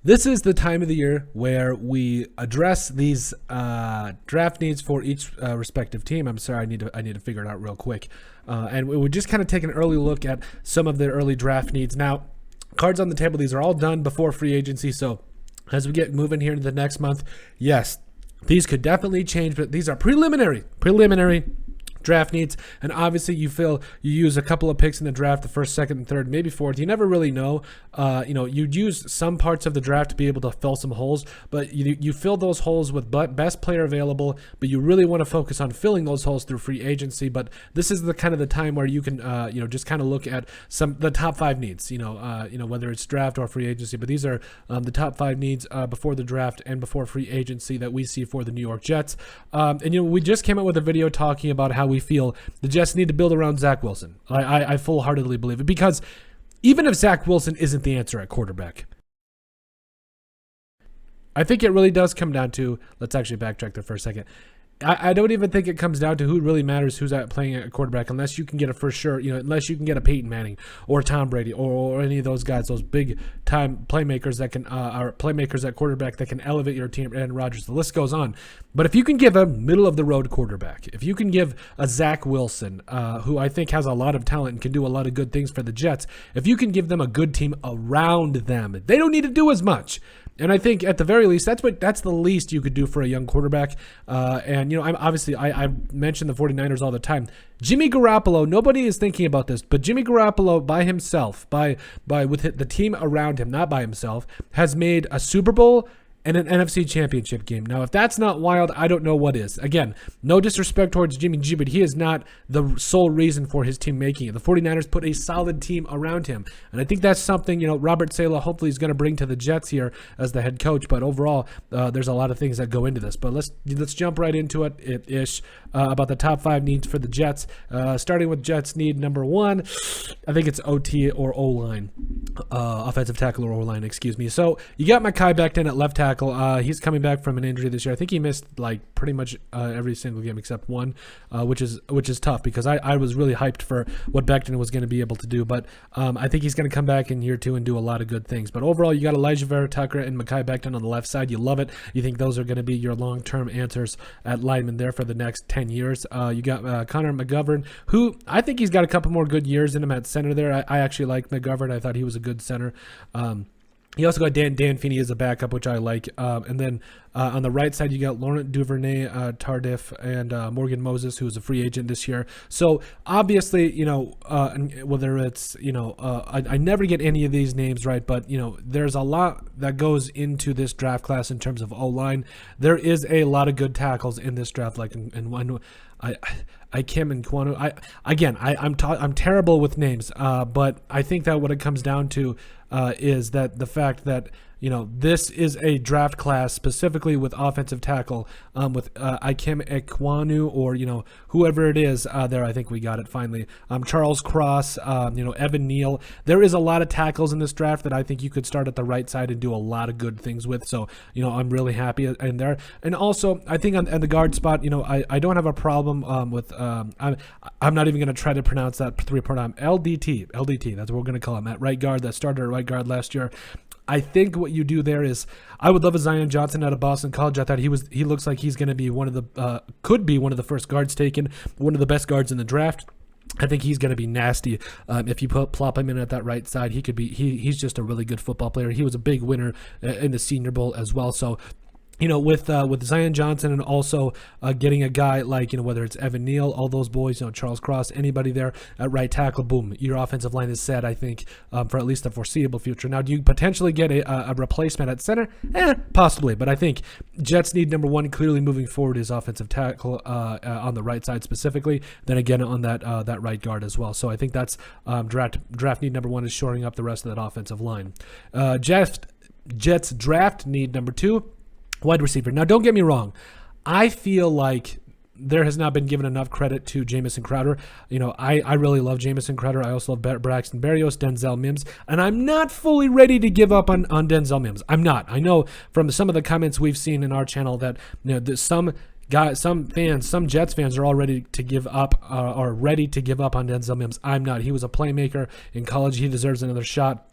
This is the time of the year where we address these draft needs for each respective team. I'm sorry, I need to figure it out real quick. And we would just kind of take an early look at some of the early draft needs. Now, cards on the table, these are all done before free agency. So as we get moving here into the next month, yes, these could definitely change, but these are preliminary draft needs. And obviously you feel you use a couple of picks in the draft, the first, second, and third, maybe fourth. You never really know. You'd use some parts of the draft to be able to fill some holes, but you fill those holes with best player available, but you really want to focus on filling those holes through free agency. But this is the kind of the time where you can, just kind of look at the top 5 needs, whether it's draft or free agency, but these are the top 5 needs before the draft and before free agency that we see for the New York Jets. We just came out with a video talking about how we feel the Jets need to build around Zach Wilson. I full-heartedly believe it, because even if Zach Wilson isn't the answer at quarterback, I think it really does come down to, let's actually backtrack there for a second. I don't even think it comes down to who really matters, who's playing at quarterback, unless you can get a for sure, unless you can get a Peyton Manning or Tom Brady or any of those guys, those big time playmakers that can, are playmakers at quarterback that can elevate your team. Aaron Rodgers, the list goes on. But if you can give a middle of the road quarterback, if you can give a Zach Wilson, who I think has a lot of talent and can do a lot of good things for the Jets, if you can give them a good team around them, they don't need to do as much. And I think at the very least, that's the least you could do for a young quarterback. I mention the 49ers all the time. Jimmy Garoppolo, nobody is thinking about this, but Jimmy Garoppolo by himself, with the team around him, not by himself, has made a Super Bowl and an NFC championship game. Now, if that's not wild, I don't know what is. Again, no disrespect towards Jimmy G, but he is not the sole reason for his team making it. The 49ers put a solid team around him, and I think that's something, Robert Saleh hopefully is going to bring to the Jets here as the head coach, but overall, there's a lot of things that go into this. But let's jump right into it, about the top 5 needs for the Jets, starting with Jets need number 1. I think it's OT or O-line, offensive tackle or O-line, excuse me. So you got Mekhi Becton at left tackle. He's coming back from an injury this year. I think he missed pretty much every single game except one, which is tough, because I was really hyped for what Becton was going to be able to do. But I think he's going to come back in year 2 and do a lot of good things. But overall, you got Elijah Vera-Tucker and Mekhi Becton on the left side. You love it. You think those are going to be your long-term answers at lineman there for the next 10 years. You got Conor Mcgovern, who I think he's got a couple more good years in him at center there. I actually like Mcgovern. I thought he was a good center. You also got Dan Feeney as a backup, which I like. And then on the right side, you got Laurent Duvernay, Tardif, and Morgan Moses, who's a free agent this year. So obviously, whether it's, I never get any of these names right, but, there's a lot that goes into this draft class in terms of O-line. There is a lot of good tackles in this draft, Kim and Kwanu. I'm terrible with names, but I think that what it comes down to is that the fact that this is a draft class specifically with offensive tackle, with Ikem Ekwonu, or whoever it is there. I think we got it finally. Charles Cross, Evan Neal. There is a lot of tackles in this draft that I think you could start at the right side and do a lot of good things with. So I'm really happy in there. And also I think on the guard spot, I don't have a problem with. I'm not even going to try to pronounce that 3-part LDT. That's what we're going to call him at right guard. That started at right guard last year. I think what you do there is, I would love a Zion Johnson out of Boston College. I thought he looks like he's going to be could be one of the first guards taken, one of the best guards in the draft. I think he's going to be nasty. If you plop him in at that right side, he's just a really good football player. He was a big winner in the Senior Bowl as well. So, with Zion Johnson, and also getting a guy like, whether it's Evan Neal, all those boys, Charles Cross, anybody there at right tackle, boom, your offensive line is set, I think, for at least the foreseeable future. Now, do you potentially get a replacement at center? Possibly, but I think Jets need number 1 clearly moving forward is offensive tackle on the right side specifically, then again on that right guard as well. So I think that's draft need number 1 is shoring up the rest of that offensive line. Jets draft need number 2, wide receiver. Now, don't get me wrong. I feel like there has not been given enough credit to Jamison Crowder. I really love Jamison Crowder. I also love Braxton Berrios, Denzel Mims, and I'm not fully ready to give up on Denzel Mims. I'm not. I know from some of the comments we've seen in our channel that some Jets fans are all ready to give up on Denzel Mims. I'm not. He was a playmaker in college. He deserves another shot.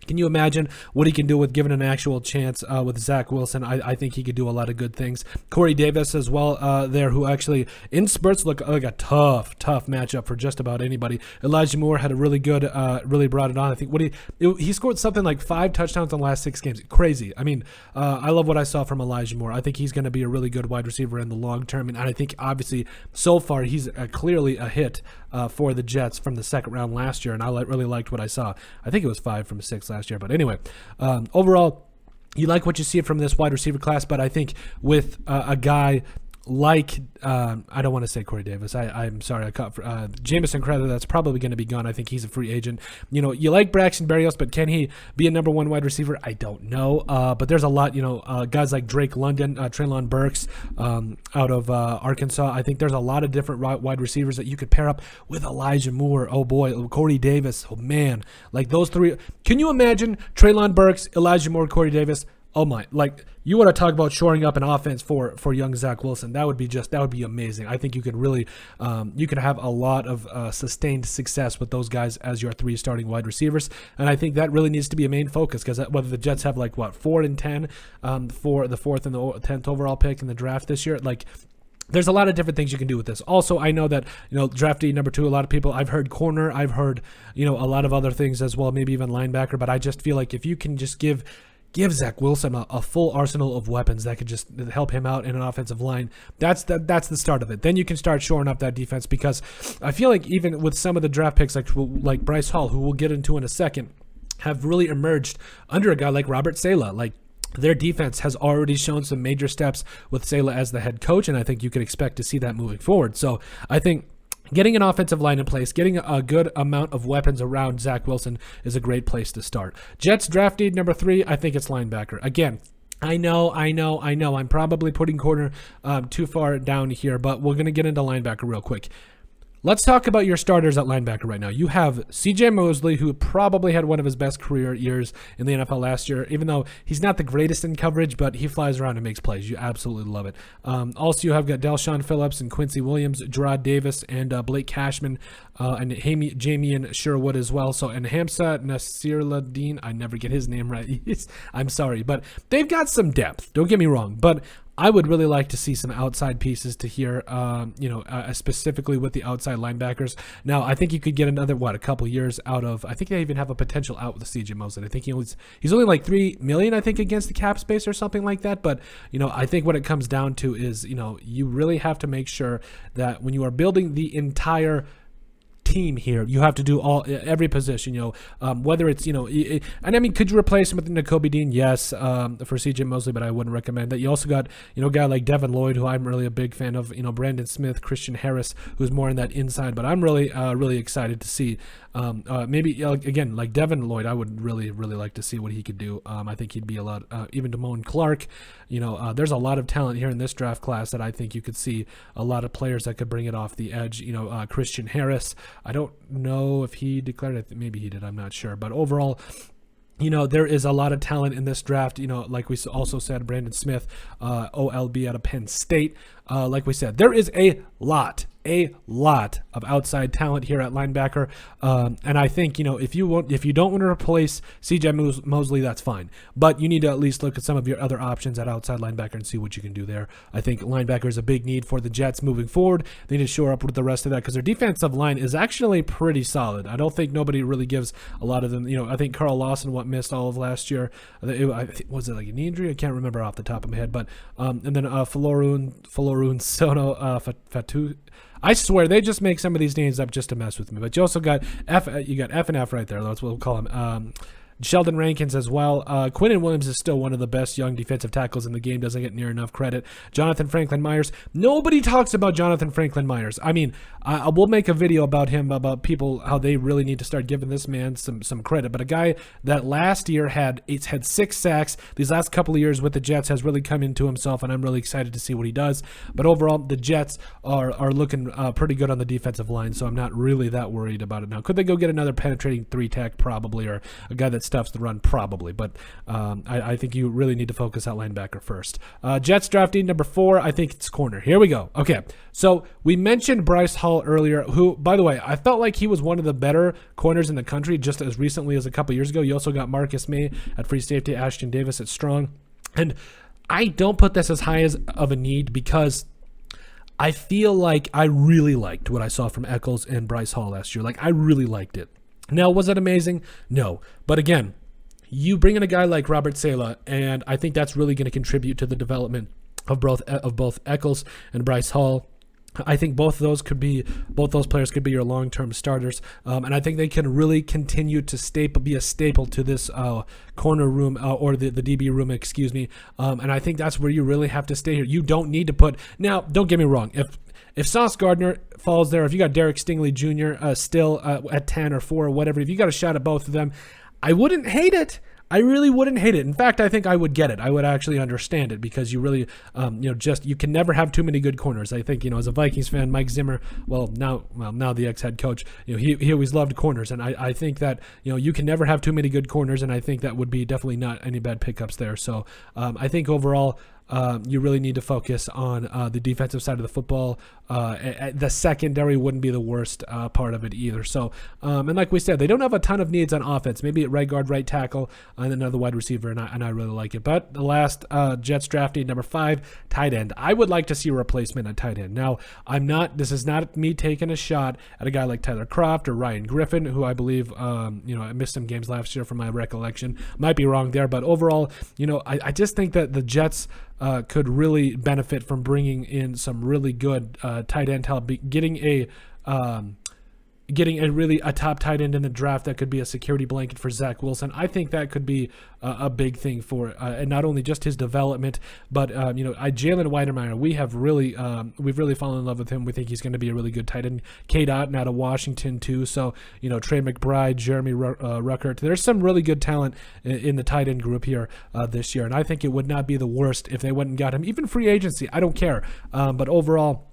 Can you imagine what he can do with given an actual chance with Zach Wilson? I think he could do a lot of good things. Corey Davis as well there, who actually in spurts look like a tough matchup for just about anybody. Elijah Moore had a really good, really brought it on. I think he scored something like 5 touchdowns in the last 6 games. Crazy. I mean, I love what I saw from Elijah Moore. I think he's going to be a really good wide receiver in the long term, and I think obviously so far he's clearly a hit for the Jets from the second round last year, and I really liked what I saw. I think it was 5 from 6 last year, but anyway, overall, you like what you see from this wide receiver class, but I think with a guy like, I don't want to say Corey Davis. I'm sorry. I caught Jamison Crowder. That's probably going to be gone. I think he's a free agent. You know, you like Braxton Berrios, but can he be a number 1 wide receiver? I don't know. But there's a lot, guys like Drake London, Treylon Burks out of Arkansas. I think there's a lot of different wide receivers that you could pair up with Elijah Moore. Oh boy, Corey Davis. Oh man, like those 3. Can you imagine Treylon Burks, Elijah Moore, Corey Davis? Oh my, like you want to talk about shoring up an offense for young Zach Wilson. That would be amazing. I think you could really, you could have a lot of sustained success with those guys as your 3 starting wide receivers. And I think that really needs to be a main focus, because whether the Jets have 4 and 10 for the 4th and the 10th overall pick in the draft this year, there's a lot of different things you can do with this. Also, I know that, draftee number 2, a lot of people, I've heard corner, I've heard, a lot of other things as well, maybe even linebacker, but I just feel like if you can just give Zach Wilson a full arsenal of weapons that could just help him out in an offensive line, that's the start of it. Then you can start shoring up that defense, because I feel like even with some of the draft picks like Bryce Hall, who we'll get into in a second, have really emerged under a guy like Robert Saleh. Their defense has already shown some major steps with Saleh as the head coach, and I think you can expect to see that moving forward. So I think getting an offensive line in place, getting a good amount of weapons around Zach Wilson is a great place to start. Jets draft need number 3, I think it's linebacker. Again, I know. I'm probably putting corner too far down here, but we're going to get into linebacker real quick. Let's talk about your starters at linebacker right now. You have C.J. Mosley, who probably had one of his best career years in the NFL last year, even though he's not the greatest in coverage, but he flies around and makes plays. You absolutely love it. Also, you have got Delshon Phillips and Quincy Williams, Gerard Davis, and Blake Cashman, and Jamian Sherwood as well. So, and Hamza Nasirladeen, I never get his name right. I'm sorry, but they've got some depth. Don't get me wrong, but I would really like to see some outside pieces to here, specifically with the outside linebackers. Now, I think you could get another, a couple years out of, I think they even have a potential out with C.J. Mosley. I think he's only like $3 million, I think, against the cap space or something like that. But, I think what it comes down to is, you really have to make sure that when you are building the entire team here, you have to do every position, whether it's, and I mean, could you replace him with Nakobe Dean? Yes, for CJ Mosley, but I wouldn't recommend that. You also got, a guy like Devin Lloyd, who I'm really a big fan of, Brandon Smith, Christian Harris, who's more in that inside, but I'm really excited to see, maybe again, like Devin Lloyd, I would really like to see what he could do. I think he'd be a lot, even Damone Clark, there's a lot of talent here in this draft class that I think you could see a lot of players that could bring it off the edge. Christian Harris, I don't know if he declared it. Maybe he did. I'm not sure. But overall, there is a lot of talent in this draft. Like we also said, Brandon Smith, OLB out of Penn State. Like we said, there is a lot of outside talent here at linebacker. And I think, if you don't want to replace C.J. Mosley, that's fine. But you need to at least look at some of your other options at outside linebacker and see what you can do there. I think linebacker is a big need for the Jets moving forward. They need to shore up with the rest of that because their defensive line is actually pretty solid. I don't think nobody really gives a lot of them. I think Carl Lawson missed all of last year. Was it like a knee injury? I can't remember off the top of my head. But and then Foloruun Sono Fatu. I swear they just make some of these names up just to mess with me. But you also got F. You got F and F right there. That's what we'll call him. Sheldon Rankins as well. Quinnen Williams is still one of the best young defensive tackles in the game. Doesn't get near enough credit. Jonathan Franklin Myers. Nobody talks about Jonathan Franklin Myers. I mean, I will make a video about him, about people, how they really need to start giving this man some credit. But a guy that last year had 6 sacks. These last couple of years with the Jets has really come into himself, and I'm really excited to see what he does. But overall, the Jets are looking pretty good on the defensive line, so I'm not really that worried about it now. Could they go get another penetrating 3-tech? Probably, or a guy that stuffs the run, probably. But I think you really need to focus on linebacker first. Jets drafting number 4, I think it's corner. Here we go. Okay, so we mentioned Bryce Hall earlier, who, by the way, I felt like he was one of the better corners in the country just as recently as a couple years ago. You also got Marcus May at free safety, Ashton Davis at strong. And I don't put this as high as of a need because I feel like I really liked what I saw from Eccles and Bryce Hall last year. Like, I really liked it. Now, was it amazing? No. But again, you bring in a guy like Robert Saleh, and I think that's really going to contribute to the development of both Eccles and Bryce Hall. I think both those players could be your long-term starters, and I think they can really continue to be a staple to this corner room or the DB room, excuse me. And I think that's where you really have to stay here. You don't need to put now. Don't get me wrong. If Sauce Gardner falls there, if you got Derek Stingley Jr. Still at 10 or 4 or whatever, if you got a shot at both of them, I wouldn't hate it. I really wouldn't hate it. In fact, I think I would get it. I would actually understand it because you really, you can never have too many good corners. I think, as a Vikings fan, Mike Zimmer, now the ex-head coach, he always loved corners, and I think that you can never have too many good corners, and I think that would be definitely not any bad pickups there. So I think overall, you really need to focus on the defensive side of the football. The secondary wouldn't be the worst part of it either. So, and like we said, they don't have a ton of needs on offense. Maybe at right guard, right tackle, and another wide receiver, and I really like it. But the last Jets drafting, number 5, tight end. I would like to see a replacement at tight end. Now, this is not me taking a shot at a guy like Tyler Kroft or Ryan Griffin, who I believe, I missed some games last year from my recollection. Might be wrong there, but overall, I just think that the Jets could really benefit from bringing in some really good tight end help, getting a top tight end in the draft that could be a security blanket for Zach Wilson. I think that could be a big thing for and not only just his development, but Jalen Weidermeyer. We've really fallen in love with him. We think he's going to be a really good tight end. Cade Otton out of Washington too. So Trey McBride, Jeremy Ruckert. There's some really good talent in the tight end group here this year, and I think it would not be the worst if they went and got him. Even free agency, I don't care. But overall,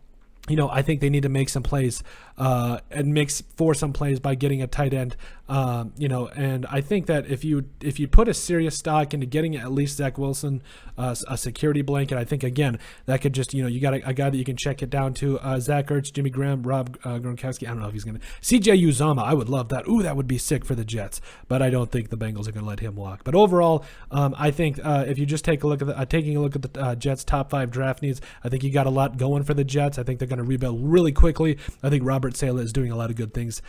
I think they need to make some plays and force some plays by getting a tight end. And I think that if you put a serious stock into getting at least Zach Wilson a security blanket, I think again that could just you got a guy that you can check it down to. Zach Ertz, Jimmy Graham, Rob Gronkowski. I don't know if he's gonna CJ Uzomah. I would love that. Ooh, that would be sick for the Jets. But I don't think the Bengals are gonna let him walk. But overall, I think if you just taking a look at the Jets' top 5 draft needs, I think you got a lot going for the Jets. I think they're gonna rebuild really quickly. I think Robert Saleh is doing a lot of good things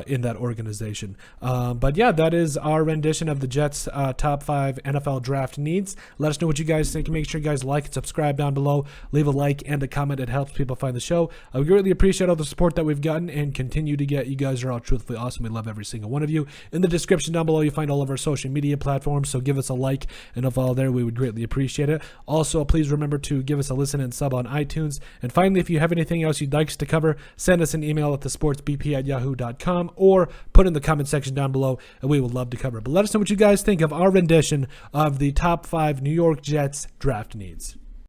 in that organization. But yeah, that is our rendition of the Jets' top 5 NFL draft needs. Let us know what you guys think. Make sure you guys like and subscribe down below. Leave a like and a comment. It helps people find the show. We greatly appreciate all the support that we've gotten and continue to get. You guys are all truthfully awesome. We love every single one of you. In the description down below, you find all of our social media platforms, so give us a like and a follow there. We would greatly appreciate it. Also, please remember to give us a listen and sub on iTunes. And finally, if you have anything else you'd like us to cover, send us an email at thesportsbp@yahoo.com or put in the comment section down below, and we would love to cover it. But let us know what you guys think of our rendition of the top 5 New York Jets draft needs.